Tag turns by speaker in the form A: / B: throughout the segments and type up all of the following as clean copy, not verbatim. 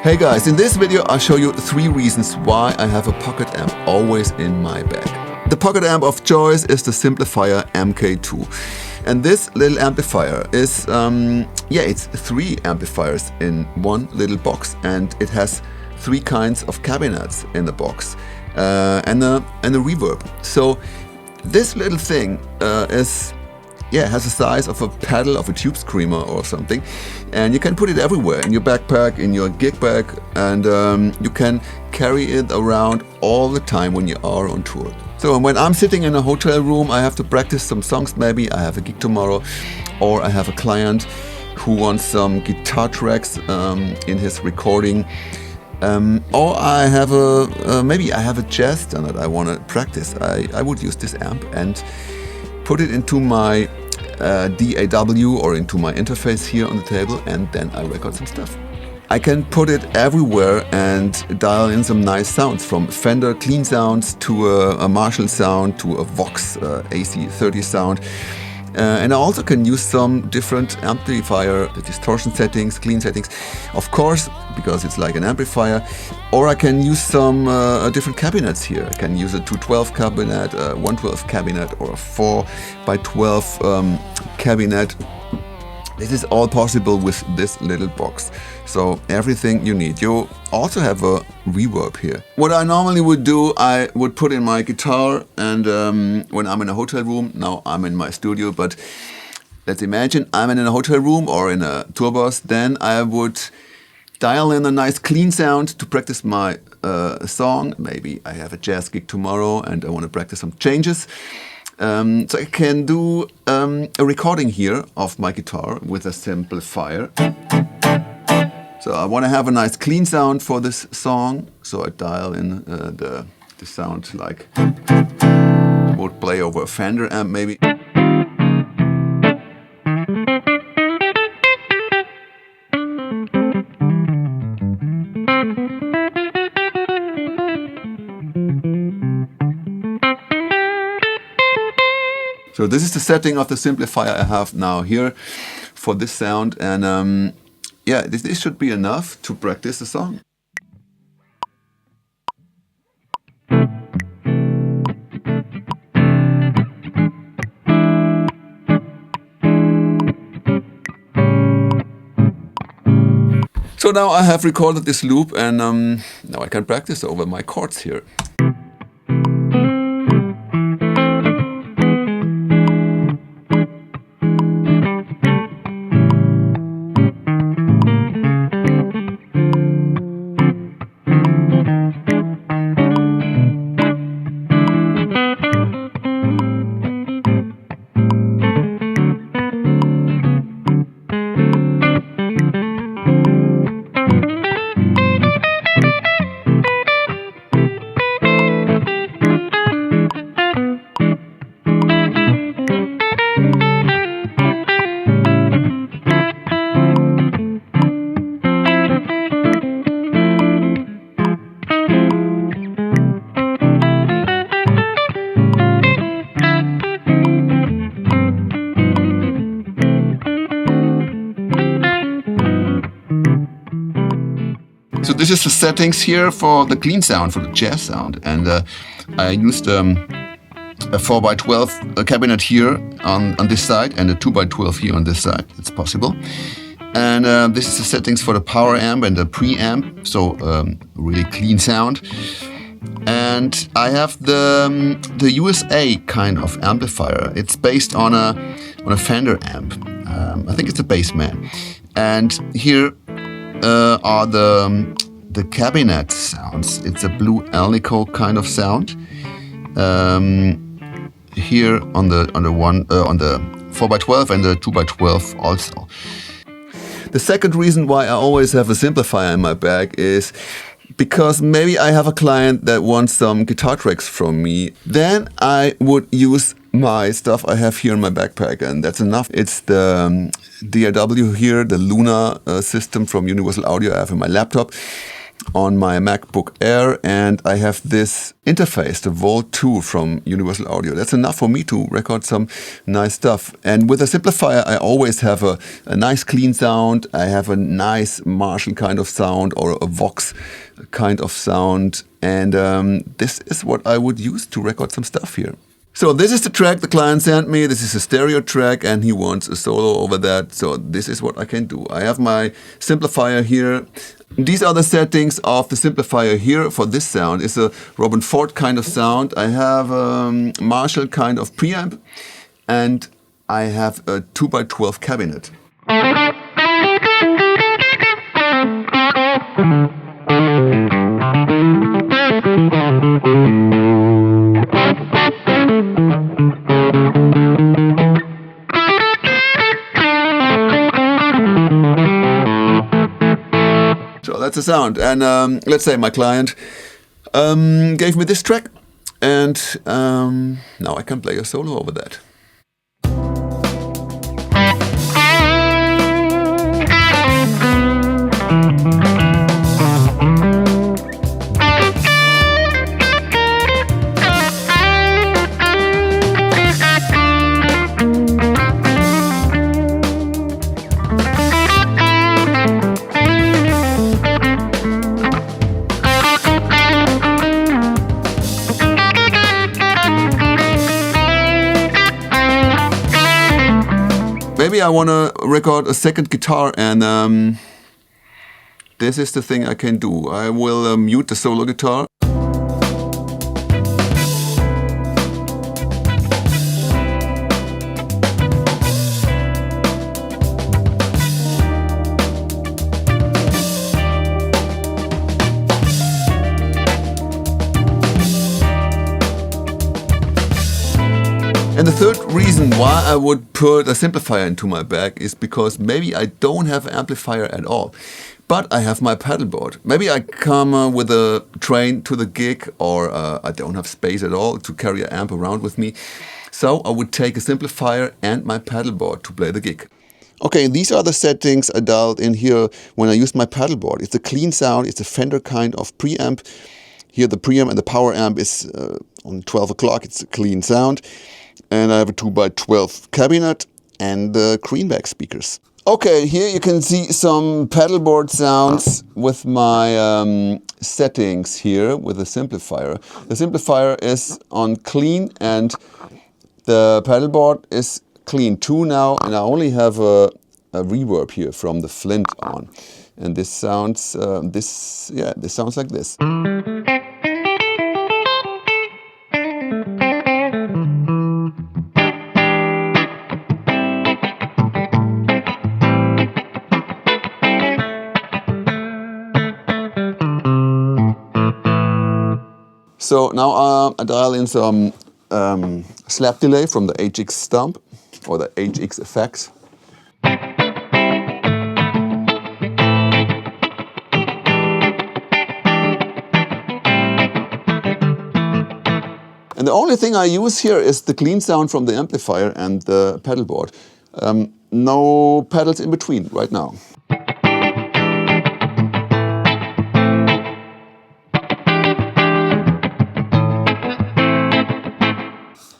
A: Hey guys, in this video I'll show you 3 reasons why I have a pocket amp always in my bag. The pocket amp of choice is the Simplifier MK2. And this little amplifier is, it's 3 amplifiers in one little box, and it has 3 kinds of cabinets in the box and a reverb. So this little thing has the size of a pedal of a tube screamer or something, and you can put it everywhere, in your backpack, in your gig bag, and you can carry it around all the time when you are on tour. So when I'm sitting in a hotel room, I have to practice some songs, maybe I have a gig tomorrow, or I have a client who wants some guitar tracks in his recording, or I have maybe I have a jazz standard I want to practice. I would use this amp and put it into my DAW or into my interface here on the table, and then I record some stuff. I can put it everywhere and dial in some nice sounds, from Fender clean sounds to a Marshall sound to a Vox AC30 sound. And I also can use some different amplifier, the distortion settings, clean settings, of course, because it's like an amplifier. Or I can use some different cabinets here. I can use a 212 cabinet, a 112 cabinet, or a 4x12 cabinet. This is all possible with this little box. So everything you need. You also have a reverb here. What I normally would do, I would put in my guitar, and when I'm in a hotel room, now I'm in my studio, but let's imagine I'm in a hotel room or in a tour bus, then I would dial in a nice clean sound to practice my song. Maybe I have a jazz gig tomorrow and I want to practice some changes. So I can do a recording here of my guitar with a Simplifier. So I want to have a nice clean sound for this song, so I dial in the sound like would play over a Fender amp maybe. So this is the setting of the Simplifier I have now here for this sound, and this should be enough to practice the song. So now I have recorded this loop, and now I can practice over my chords here. So this is the settings here for the clean sound, for the jazz sound, and I used a 4x12 cabinet here on this side and a 2x12 here on this side. It's possible. And this is the settings for the power amp and the preamp, so really clean sound. And I have the USA kind of amplifier. It's based on a Fender amp. I think it's a Bassman. And here are the cabinet sounds. It's a blue Alnico kind of sound. Here on the 4x12 and the 2x12 also. The second reason why I always have a Simplifier in my bag is because maybe I have a client that wants some guitar tracks from me. Then I would use my stuff I have here in my backpack, and that's enough. It's the DAW here, the Luna system from Universal Audio I have in my laptop. on my MacBook Air, and I have this interface, the Volt 2 from Universal Audio. That's enough for me to record some nice stuff. And with a Simplifier, I always have a nice clean sound. I have a nice Marshall kind of sound or a Vox kind of sound. And this is what I would use to record some stuff here. So this is the track the client sent me. This is a stereo track and he wants a solo over that. So this is what I can do. I have my Simplifier here. These are the settings of the Simplifier here for this sound. It's a Robin Ford kind of sound. I have a Marshall kind of preamp and I have a 2x12 cabinet. So that's the sound, and let's say my client gave me this track, and now I can play a solo over that. Maybe I want to record a second guitar, and this is the thing I can do. I will mute the solo guitar. And the third reason why I would put a Simplifier into my bag is because maybe I don't have an amplifier at all, but I have my pedal board. Maybe I come with a train to the gig, or I don't have space at all to carry an amp around with me. So I would take a Simplifier and my pedal board to play the gig. Okay, these are the settings I dialed in here when I use my pedal board. It's a clean sound, it's a Fender kind of preamp. Here the preamp and the power amp is on 12 o'clock, it's a clean sound. And I have a 2x12 cabinet and the greenback speakers. Okay, here you can see some pedalboard sounds with my settings here with the Simplifier. The Simplifier is on clean and the pedalboard is clean too now, and I only have a reverb here from the Flint on. And this sounds this sounds like this. So now I dial in some slap delay from the HX stump or the HX effects. And the only thing I use here is the clean sound from the amplifier and the pedal board. No pedals in between right now.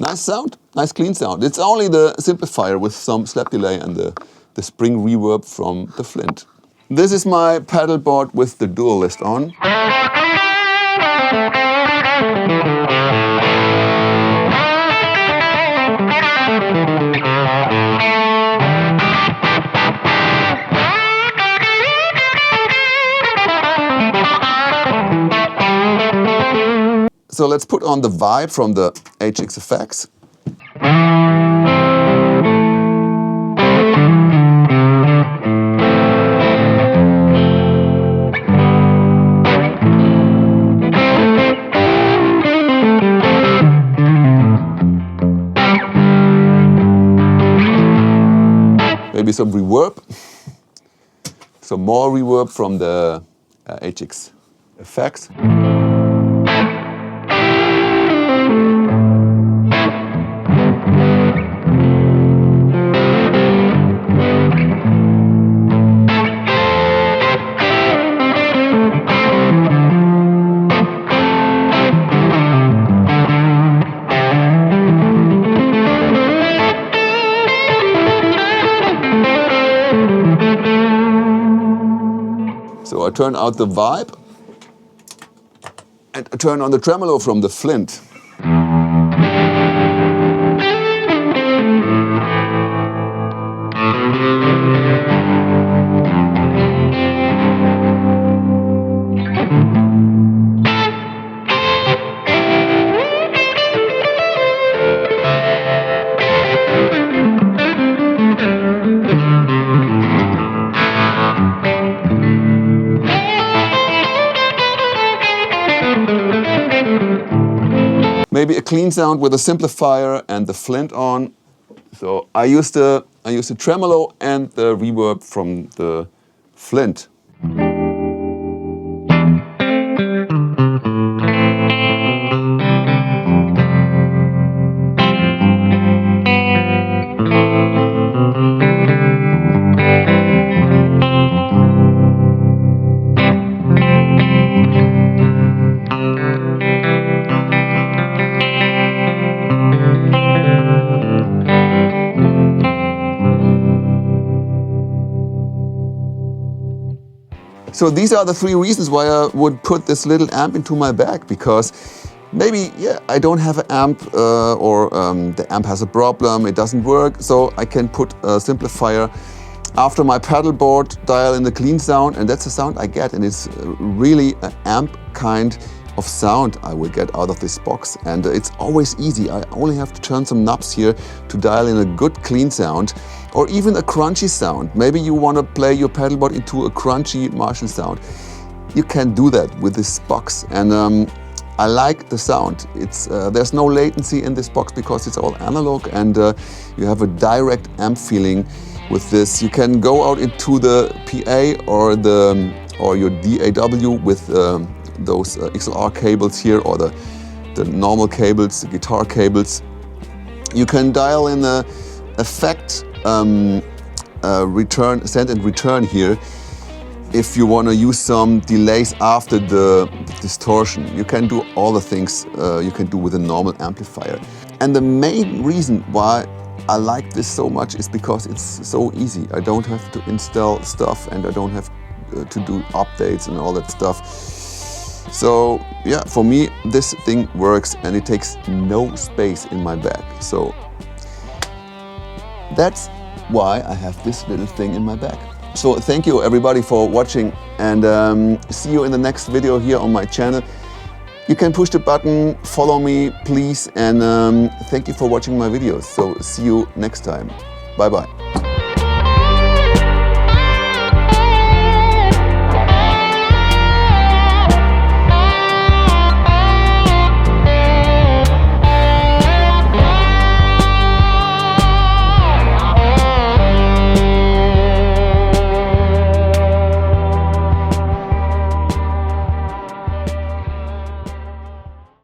A: Nice sound, nice clean sound. It's only the Simplifier with some slap delay and the spring reverb from the Flint. This is my pedal board with the dual list on. So let's put on the vibe from the HX effects. Maybe some reverb, some more reverb from the HX effects. So I turn out the vibe and I turn on the tremolo from the Flint. Maybe a clean sound with a simplifier and the Flint on. So I use the tremolo and the reverb from the Flint. So these are the 3 reasons why I would put this little amp into my bag, because maybe, yeah, I don't have an amp or the amp has a problem, it doesn't work, so I can put a simplifier after my pedal board, dial in the clean sound, and that's the sound I get, and it's really an amp kind of sound I will get out of this box. And it's always easy. I only have to turn some knobs here to dial in a good clean sound, or even a crunchy sound. Maybe you want to play your pedal board into a crunchy Marshall sound. You can do that with this box, and I like the sound. It's there's no latency in this box because it's all analog, and you have a direct amp feeling with this. You can go out into the PA or your DAW with those XLR cables here, or the normal cables, the guitar cables. You can dial in the effect return, send and return here. If you want to use some delays after the distortion, you can do all the things you can do with a normal amplifier. And the main reason why I like this so much is because it's so easy. I don't have to install stuff, and I don't have to do updates and all that stuff. So yeah, for me this thing works, and it takes no space in my bag. So that's why I have this little thing in my bag. So thank you everybody for watching, and see you in the next video here on my channel. You can push the button, follow me please, and thank you for watching my videos. So see you next time. Bye bye.